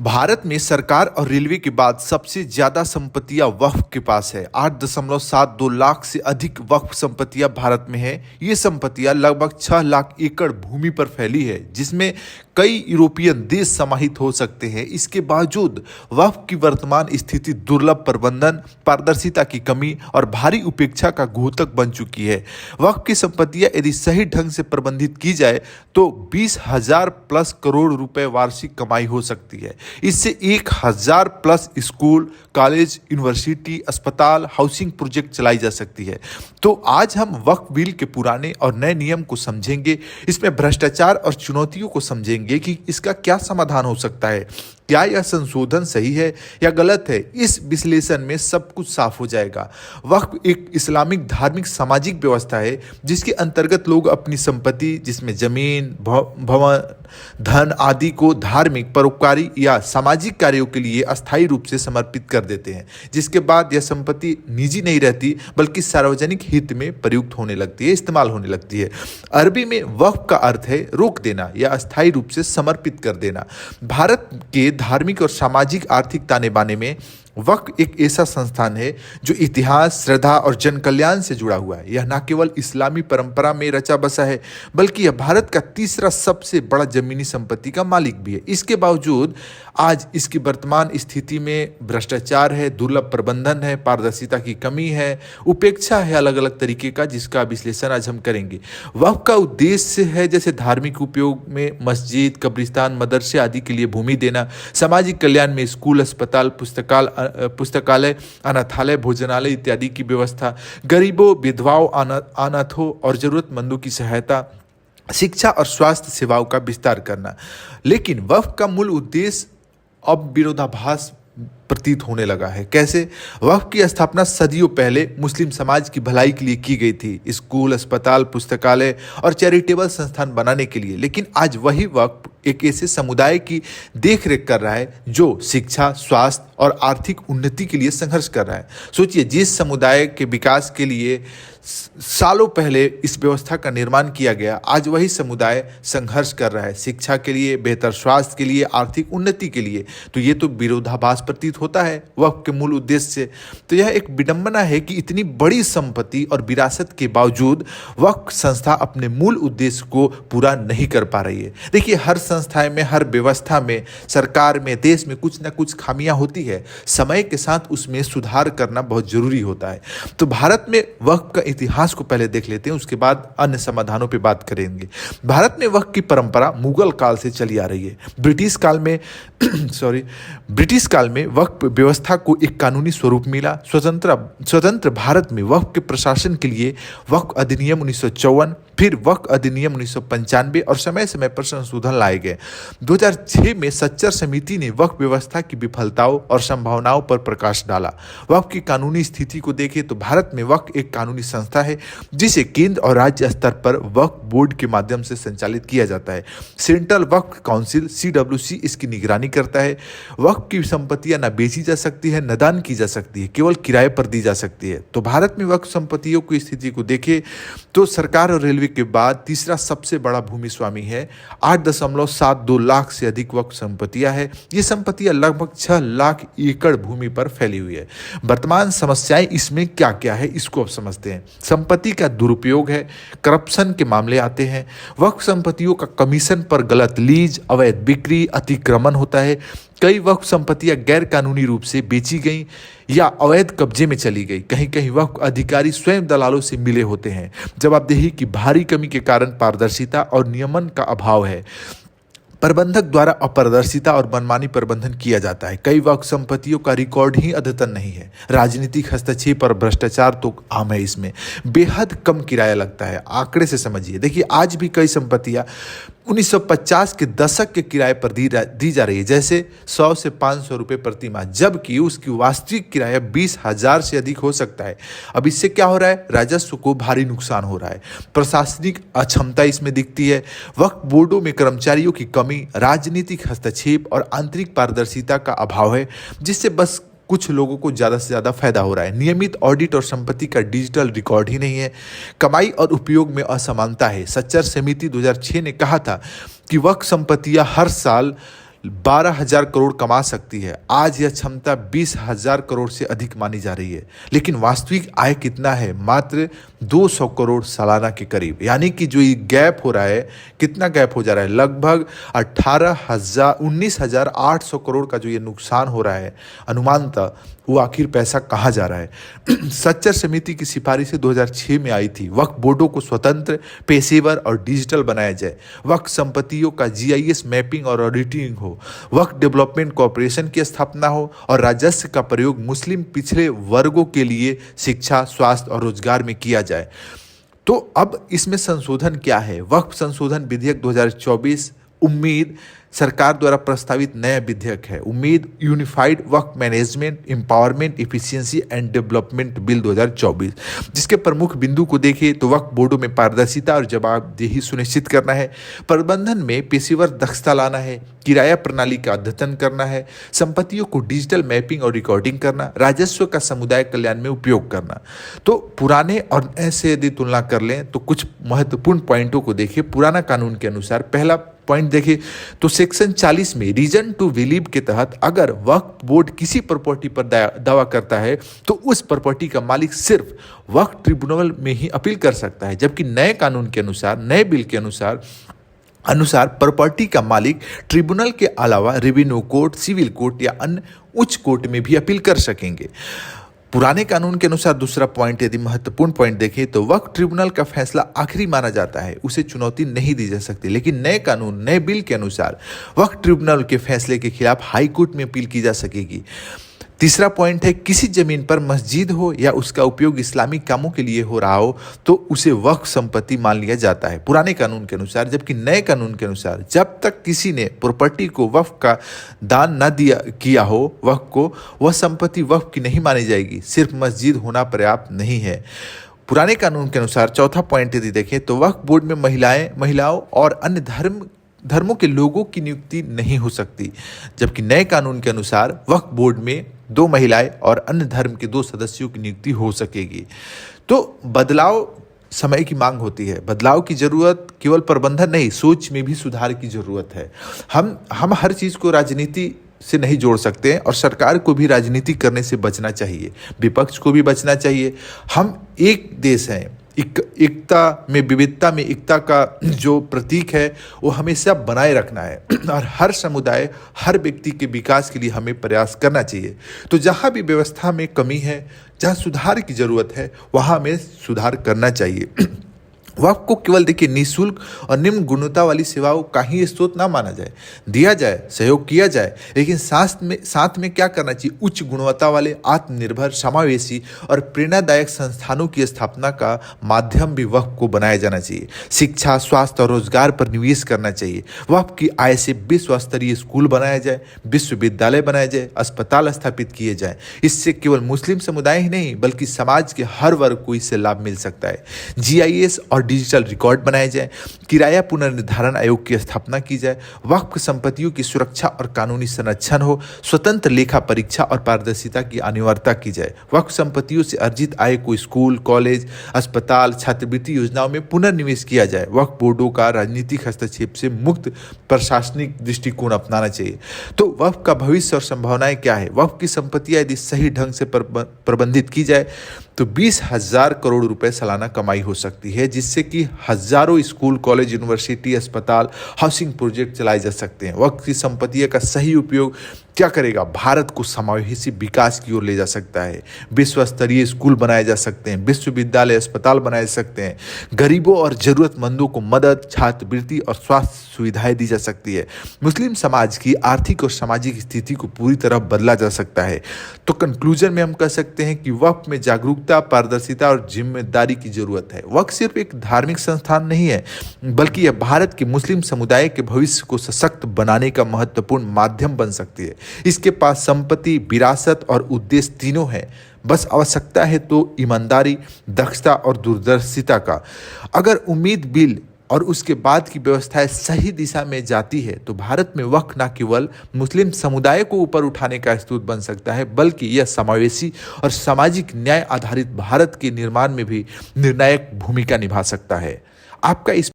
भारत में सरकार और रेलवे के बाद सबसे ज्यादा संपत्तियां वक्फ के पास है। 8.72 लाख से अधिक वक्फ संपत्तियां भारत में है। ये संपत्तियां लगभग 6 लाख एकड़ भूमि पर फैली है, जिसमें कई यूरोपियन देश समाहित हो सकते हैं। इसके बावजूद वक्फ की वर्तमान स्थिति दुर्लभ प्रबंधन, पारदर्शिता की कमी और भारी उपेक्षा का घोतक बन चुकी है। वक्फ की संपत्तियां यदि सही ढंग से प्रबंधित की जाए तो 20,000 प्लस करोड़ रुपए वार्षिक कमाई हो सकती है। इससे 1,000 प्लस स्कूल, कॉलेज, यूनिवर्सिटी, अस्पताल, हाउसिंग प्रोजेक्ट चलाई जा सकती है। तो आज हम वक्फ बिल के पुराने और नए नियम को समझेंगे, इसमें भ्रष्टाचार और चुनौतियों को समझेंगे कि इसका क्या समाधान हो सकता है, क्या यह संशोधन सही है या गलत है। इस विश्लेषण में सब कुछ साफ हो जाएगा। वक्फ एक इस्लामिक धार्मिक सामाजिक व्यवस्था है जिसके अंतर्गत लोग अपनी संपत्ति, जिसमें जमीन, भवन, धन आदि को धार्मिक, परोपकारी या सामाजिक कार्यों के लिए अस्थायी रूप से समर्पित कर देते हैं, जिसके बाद यह संपत्ति निजी नहीं रहती बल्कि सार्वजनिक हित में प्रयुक्त होने लगती है, इस्तेमाल होने लगती है। अरबी में वक्फ का अर्थ है रोक देना या अस्थायी रूप से समर्पित कर देना। भारत के धार्मिक और सामाजिक आर्थिक ताने बाने में वक्फ एक ऐसा संस्थान है जो इतिहास, श्रद्धा और जन कल्याण से जुड़ा हुआ है। यह न केवल इस्लामी परंपरा में रचा बसा है बल्कि यह भारत का तीसरा सबसे बड़ा जमीनी संपत्ति का मालिक भी है। इसके बावजूद आज इसकी वर्तमान स्थिति में भ्रष्टाचार है, दुर्लभ प्रबंधन है, पारदर्शिता की कमी है, उपेक्षा है अलग अलग तरीके का, जिसका विश्लेषण आज हम करेंगे। वक्फ का उद्देश्य है जैसे धार्मिक उपयोग में मस्जिद, कब्रिस्तान, मदरसे आदि के लिए भूमि देना, सामाजिक कल्याण में स्कूल, अस्पताल, पुस्तकालय, अनाथालय, भोजनालय इत्यादि की व्यवस्था, गरीबों, विधवाओं, अनाथों और जरूरतमंदों की सहायता, शिक्षा और स्वास्थ्य सेवाओं का विस्तार करना। लेकिन वक्फ का मूल उद्देश्य अब विरोधाभास प्रतीत होने लगा है। कैसे? वक्फ की स्थापना सदियों पहले मुस्लिम समाज की भलाई के लिए की गई थी, स्कूल, अस्पताल, पुस्तकालय और चैरिटेबल संस्थान बनाने के लिए। लेकिन आज वही वक्फ एक ऐसे समुदाय की देखरेख कर रहा है जो शिक्षा, स्वास्थ्य और आर्थिक उन्नति के लिए संघर्ष कर रहा है। सोचिए, जिस समुदाय के विकास के लिए सालों पहले इस व्यवस्था का निर्माण किया गया, आज वही समुदाय संघर्ष कर रहा है शिक्षा के लिए, बेहतर स्वास्थ्य के लिए, आर्थिक उन्नति के लिए। तो ये तो विरोधाभास प्रतीत होता है वक्फ के मूल उद्देश्य से। तो यह एक विडंबना है कि इतनी बड़ी संपत्ति और विरासत के बावजूद वक्फ संस्था अपने मूल उद्देश्य को पूरा नहीं कर पा रही है। देखिए, हर संस्थाएं में, हर व्यवस्था में, सरकार में, देश में कुछ ना कुछ खामियां होती है। समय के साथ उसमें सुधार करना बहुत जरूरी होता है। तो भारत में वक्फ का इतिहास को पहले देख लेते हैं, उसके बाद अन्य समाधानों पे बात करेंगे। भारत में वक्फ की परंपरा मुगल काल से चली आ रही है। ब्रिटिश काल में वक्फ व्यवस्था को एक कानूनी स्वरूप मिला। स्वतंत्र भारत में वक्फ के प्रशासन के लिए वक्फ अधिनियम 1954, फिर वक्फ अधिनियम 1995 और समय समय पर संशोधन लाए गए। 2006 में सच्चर समिति ने वक्फ व्यवस्था की विफलताओं और संभावनाओं पर प्रकाश डाला। वक्फ की कानूनी स्थिति को देखें तो भारत में वक्फ एक कानूनी संस्था है जिसे केंद्र और राज्य स्तर पर वक्फ बोर्ड के माध्यम से संचालित किया जाता है। सेंट्रल वक्फ काउंसिल CWC इसकी निगरानी करता है। वक्फ की संपत्तियां न बेची जा सकती है, न दान की जा सकती है, केवल किराए पर दी जा सकती है। तो भारत में वक्फ संपत्तियों की स्थिति को देखें तो सरकार और रेलवे के बाद तीसरा सबसे बड़ा भूमि स्वामी है। 8.72 लाख से अधिक वक्फ संपत्तियां है। ये संपत्तियां लगभग 6 लाख एकड़ भूमि पर फैली हुई है। वर्तमान समस्याएं इसमें क्या क्या है, इसको अब समझते हैं। संपत्ति का दुरुपयोग है, करप्शन के मामले आते हैं, वक्फ संपत्तियों का कमीशन पर गलत लीज, अवैध बिक्री, अतिक्रमण होता है। कई वक्फ संपत्तियां गैर कानूनी रूप से बेची गई या अवैध कब्जे में चली गई। कहीं कहीं वक्फ अधिकारी स्वयं दलालों से मिले होते हैं। जवाबदेही की भारी कमी के कारण पारदर्शिता और नियमन का अभाव है। प्रबंधक द्वारा अपारदर्शिता और मनमानी प्रबंधन किया जाता है। कई वक्फ संपत्तियों का रिकॉर्ड ही अद्यतन नहीं है। राजनीतिक हस्तक्षेप और भ्रष्टाचार तो आम है। इसमें बेहद कम किराया लगता है। आंकड़े से समझिए। देखिए, आज भी कई संपत्तियां 1950 के दशक के किराए पर दी जा रही है, जैसे 100 से 500 रुपये प्रति माह, जबकि उसकी वास्तविक किराया 20,000 से अधिक हो सकता है। अब इससे क्या हो रहा है? राजस्व को भारी नुकसान हो रहा है। प्रशासनिक अक्षमता इसमें दिखती है। वक्फ बोर्डों में कर्मचारियों की कमी, राजनीतिक हस्तक्षेप और आंतरिक पारदर्शिता का अभाव है, जिससे बस कुछ लोगों को ज़्यादा से ज़्यादा फायदा हो रहा है। नियमित ऑडिट और संपत्ति का डिजिटल रिकॉर्ड ही नहीं है। कमाई और उपयोग में असमानता है। सच्चर समिति 2006 ने कहा था कि वक्फ संपत्तियां हर साल 12,000 करोड़ कमा सकती है। आज यह क्षमता 20,000 करोड़ से अधिक मानी जा रही है, लेकिन वास्तविक आय कितना है? मात्र 200 करोड़ सालाना के करीब। यानी कि जो ये गैप हो रहा है, कितना गैप हो जा रहा है? लगभग 19,800 करोड़ का जो ये नुकसान हो रहा है अनुमानतः, वो आखिर पैसा कहाँ जा रहा है? सच्चर समिति की सिफारिश 2006 में आई थी। वक्फ बोर्डों को स्वतंत्र, पेशेवर और डिजिटल बनाया जाए। वक्फ संपत्तियों का GIS मैपिंग और ऑडिटिंग हो। वक्फ डेवलपमेंट कॉरपोरेशन की स्थापना हो और राजस्व का प्रयोग मुस्लिम पिछड़े वर्गों के लिए शिक्षा, स्वास्थ्य और रोजगार में किया जाए। तो अब इसमें संशोधन क्या है? वक्फ संशोधन विधेयक 2024 उम्मीद सरकार द्वारा प्रस्तावित नया विधेयक है। उम्मीद unified Waqf management, empowerment, efficiency and development bill 2024, जिसके प्रमुख बिंदु को देखें तो वक्फ बोर्डों में पारदर्शिता और जवाबदेही सुनिश्चित करना है, प्रबंधन में पेशेवर दक्षता लाना है, किराया प्रणाली का अद्यतन करना है, संपत्तियों को डिजिटल मैपिंग और रिकॉर्डिंग करना, राजस्व का समुदाय कल्याण में उपयोग करना। तो पुराने और नए से यदि तुलना कर लें तो कुछ महत्वपूर्ण पॉइंटों को देखिए। पुराना कानून के अनुसार पहला पॉइंट देखिए तो सेक्शन 40 में रीजन टू बिलीव के तहत अगर वक्फ बोर्ड किसी प्रॉपर्टी पर दावा करता है तो उस प्रॉपर्टी का मालिक सिर्फ वक्फ ट्रिब्यूनल में ही अपील कर सकता है, जबकि नए कानून के अनुसार, नए बिल के अनुसार प्रॉपर्टी का मालिक ट्रिब्यूनल के अलावा रेवेन्यू कोर्ट, सिविल कोर्ट या अन्य उच्च कोर्ट में भी अपील कर सकेंगे। पुराने कानून के अनुसार दूसरा पॉइंट, यदि महत्वपूर्ण पॉइंट देखें तो वक्फ ट्रिब्यूनल का फैसला आखिरी माना जाता है, उसे चुनौती नहीं दी जा सकती। लेकिन नए कानून, नए बिल के अनुसार वक्फ ट्रिब्यूनल के फैसले के खिलाफ हाई कोर्ट में अपील की जा सकेगी। तीसरा पॉइंट है, किसी जमीन पर मस्जिद हो या उसका उपयोग इस्लामिक कामों के लिए हो रहा हो तो उसे वक्फ संपत्ति मान लिया जाता है पुराने कानून के अनुसार। जबकि नए कानून के अनुसार जब तक किसी ने प्रॉपर्टी को वक्फ का दान न किया हो वक्फ को, वह संपत्ति वक्फ की नहीं मानी जाएगी। सिर्फ मस्जिद होना पर्याप्त नहीं है। पुराने कानून के अनुसार चौथा पॉइंट यदि देखें तो वक्फ बोर्ड में महिलाओं और अन्य धर्मों के लोगों की नियुक्ति नहीं हो सकती, जबकि नए कानून के अनुसार वक्फ बोर्ड में 2 महिलाएं और अन्य धर्म के 2 सदस्यों की नियुक्ति हो सकेगी। तो बदलाव समय की मांग होती है। बदलाव की जरूरत केवल प्रबंधन नहीं, सोच में भी सुधार की जरूरत है। हम हर चीज को राजनीति से नहीं जोड़ सकते हैं और सरकार को भी राजनीति करने से बचना चाहिए, विपक्ष को भी बचना चाहिए। हम एक देश हैं, एकता में विविधता में एकता का जो प्रतीक है वो हमेशा बनाए रखना है और हर समुदाय, हर व्यक्ति के विकास के लिए हमें प्रयास करना चाहिए। तो जहाँ भी व्यवस्था में कमी है, जहाँ सुधार की जरूरत है, वहाँ हमें सुधार करना चाहिए। वक्फ को केवल देखिए निःशुल्क और निम्न गुणवत्ता वाली सेवाओं का ही स्रोत ना माना जाए, दिया जाए, सहयोग किया जाए, लेकिन साथ में क्या करना चाहिए? उच्च गुणवत्ता वाले, आत्मनिर्भर, समावेशी और प्रेरणादायक संस्थानों की स्थापना का माध्यम भी वक्फ को बनाया जाना चाहिए। शिक्षा, स्वास्थ्य और रोजगार पर निवेश करना चाहिए। वक्फ की आय से विश्व स्तरीय स्कूल बनाया जाए, विश्वविद्यालय बनाया जाए, अस्पताल स्थापित किए जाए। इससे केवल मुस्लिम समुदाय ही नहीं बल्कि समाज के हर वर्ग को इससे लाभ मिल सकता है। GIS और डिजिटल रिकॉर्ड बनाए जाए, किराया पुनर्निर्धारण आयोग की स्थापना की जाए, वक्फ संपत्तियों की सुरक्षा और कानूनी संरक्षण हो, स्वतंत्र लेखा परीक्षा और पारदर्शिता की अनिवार्यता की जाए। वक्फ संपत्तियों से अर्जित आय को स्कूल, कॉलेज, अस्पताल, छात्रवृत्ति योजनाओं में पुनर्निवेश किया जाए। वक्फ बोर्डों का राजनीतिक हस्तक्षेप से मुक्त प्रशासनिक दृष्टिकोण अपनाना चाहिए। तो वक्फ का भविष्य और संभावनाएं क्या है? वक्फ की संपत्तियां यदि सही ढंग से प्रबंधित की जाए तो 20,000 करोड़ रुपए सालाना कमाई हो सकती है, जिससे कि हजारों स्कूल, कॉलेज, यूनिवर्सिटी, अस्पताल, हाउसिंग प्रोजेक्ट चलाए जा सकते हैं। वक्फ की संपत्ति का सही उपयोग क्या करेगा? भारत को समावेशी विकास की ओर ले जा सकता है। विश्व स्तरीय स्कूल बनाए जा सकते हैं, विश्वविद्यालय, अस्पताल बनाए जा सकते हैं, गरीबों और जरूरतमंदों को मदद, छात्रवृत्ति और स्वास्थ्य सुविधाएं दी जा सकती है। मुस्लिम समाज की आर्थिक और सामाजिक स्थिति को पूरी तरह बदला जा सकता है। तो कंक्लूजन में हम कह सकते हैं कि वक्फ में जागरूकता, पारदर्शिता और जिम्मेदारी की जरूरत है। वक्फ सिर्फ एक धार्मिक संस्थान नहीं है बल्कि यह भारत के मुस्लिम समुदाय के भविष्य को सशक्त बनाने का महत्वपूर्ण माध्यम बन सकती है। इसके पास संपत्ति, विरासत और उद्देश्य तीनों हैं। बस आवश्यकता है तो ईमानदारी, दक्षता और दूरदर्शिता का। अगर उम्मीद बिल और उसके बाद की व्यवस्थाएं सही दिशा में जाती है तो भारत में वक्फ न केवल मुस्लिम समुदाय को ऊपर उठाने का स्रोत बन सकता है बल्कि यह समावेशी और सामाजिक न्याय आधारित भारत के निर्माण में भी निर्णायक भूमिका निभा सकता है। आपका इस